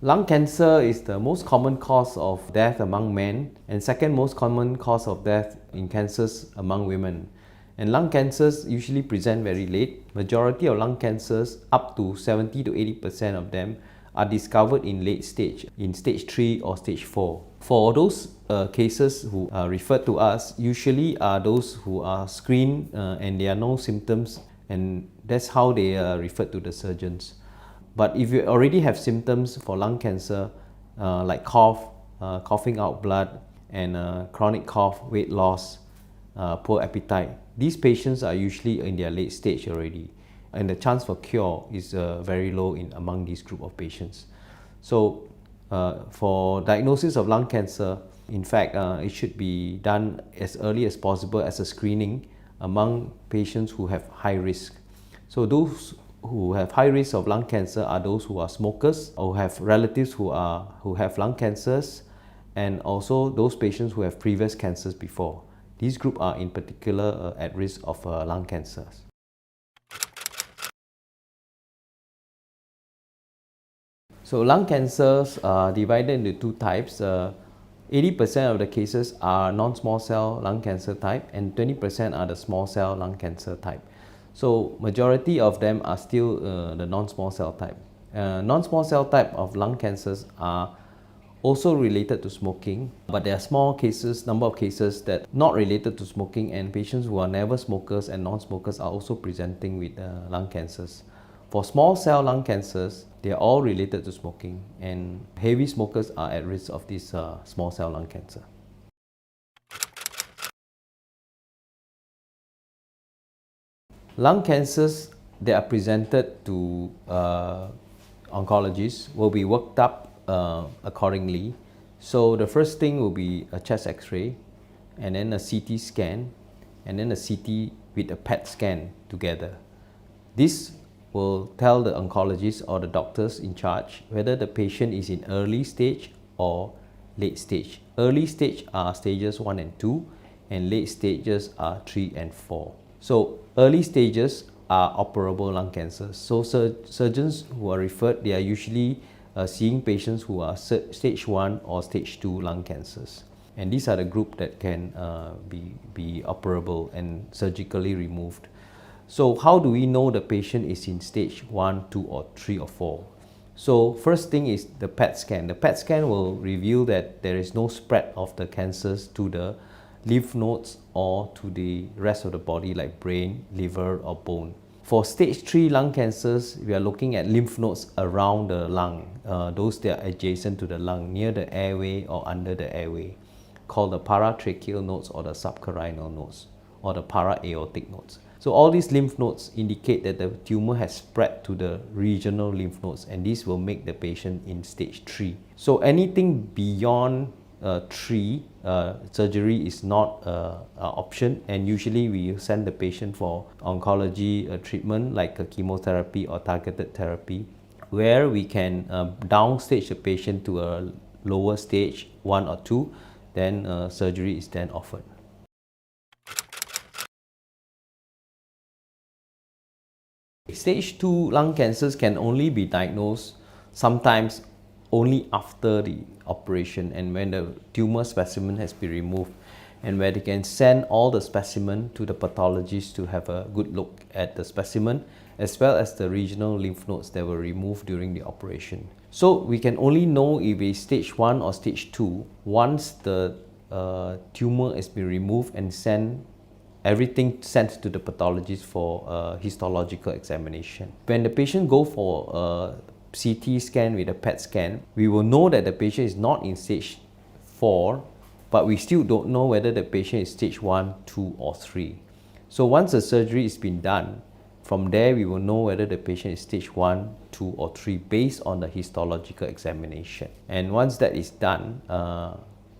Lung cancer is the most common cause of death among men and second most common cause of death in cancers among women. And lung cancers usually present very late. Majority of lung cancers, up to 70 to 80% of them, are discovered in late stage, in stage 3 or stage 4. For those cases who are referred to us, usually are those who are screened and there are no symptoms, and that's how they are referred to the surgeons. But if you already have symptoms for lung cancer, like cough, coughing out blood, and chronic cough, weight loss, poor appetite, these patients are usually in their late stage already, and the chance for cure is very low among this group of patients. So for diagnosis of lung cancer, in fact, it should be done as early as possible as a screening among patients who have high risk. So those who have high risk of lung cancer are those who are smokers or have relatives who have lung cancers, and also those patients who have previous cancers before. These groups are in particular at risk of lung cancers. So lung cancers are divided into two types. 80% of the cases are non-small cell lung cancer type and 20% are the small cell lung cancer type. So majority of them are still the non-small cell type. Non-small cell type of lung cancers are also related to smoking, but there are small cases, number of cases that not related to smoking, and patients who are never smokers and non-smokers are also presenting with lung cancers. For small cell lung cancers, they are all related to smoking, and heavy smokers are at risk of this small cell lung cancer. Lung cancers that are presented to oncologists will be worked up accordingly. So the first thing will be a chest x-ray, and then a CT scan, and then a CT with a PET scan together. This will tell the oncologist or the doctors in charge whether the patient is in early stage or late stage. Early stage are stages 1 and 2, and late stages are 3 and 4. So early stages are operable lung cancers. So surgeons who are referred, they are usually seeing patients who are stage 1 or stage 2 lung cancers. And these are the group that can be operable and surgically removed. So how do we know the patient is in stage 1, 2 or 3 or 4? So first thing is the PET scan. The PET scan will reveal that there is no spread of the cancers to the lymph nodes or to the rest of the body like brain, liver or bone. For stage 3 lung cancers, we are looking at lymph nodes around the lung, those that are adjacent to the lung, near the airway or under the airway, called the paratracheal nodes or the subcarinal nodes or the para-aortic nodes. So all these lymph nodes indicate that the tumor has spread to the regional lymph nodes, and this will make the patient in stage 3. So anything beyond 3, surgery is not an option, and usually we send the patient for oncology treatment like chemotherapy or targeted therapy, where we can downstage the patient to a lower stage 1 or 2, then surgery is then offered. Stage 2 lung cancers can only be diagnosed sometimes only after the operation and when the tumor specimen has been removed, and where they can send all the specimen to the pathologist to have a good look at the specimen as well as the regional lymph nodes that were removed during the operation. So we can only know if it's stage 1 or stage 2 once the tumor has been removed and everything sent to the pathologist for histological examination. When the patient go for a CT scan with a PET scan, we will know that the patient is not in stage 4, but we still don't know whether the patient is stage 1, 2 or 3. So once the surgery has been done, from there we will know whether the patient is stage 1, 2 or 3 based on the histological examination. And once that is done,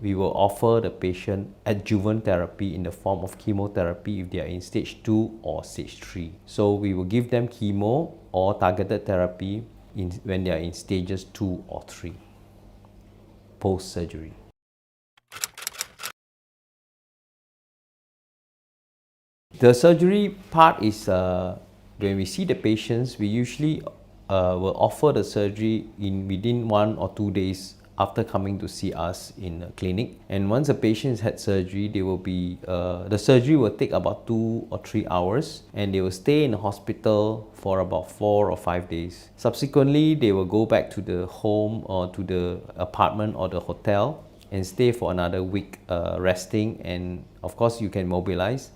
we will offer the patient adjuvant therapy in the form of chemotherapy if they are in stage 2 or stage 3. So we will give them chemo or targeted therapy when they are in stages 2 or 3 post-surgery. The surgery part is when we see the patients, we usually will offer the surgery within 1 or 2 days after coming to see us in a clinic. And once the patient has had surgery, the surgery will take about 2 or 3 hours, and they will stay in the hospital for about 4 or 5 days. Subsequently, they will go back to the home or to the apartment or the hotel and stay for another week resting. And of course, you can mobilize,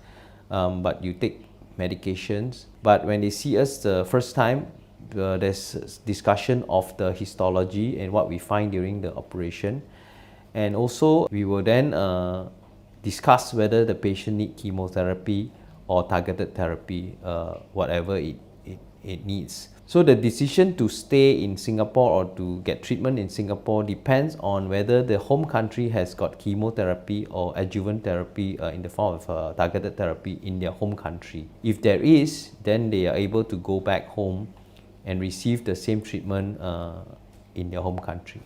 but you take medications. But when they see us the first time, there's discussion of the histology and what we find during the operation. And also, we will then discuss whether the patient needs chemotherapy or targeted therapy, whatever it needs. So the decision to stay in Singapore or to get treatment in Singapore depends on whether the home country has got chemotherapy or adjuvant therapy in the form of targeted therapy in their home country. If there is, then they are able to go back home and receive the same treatment in their home country.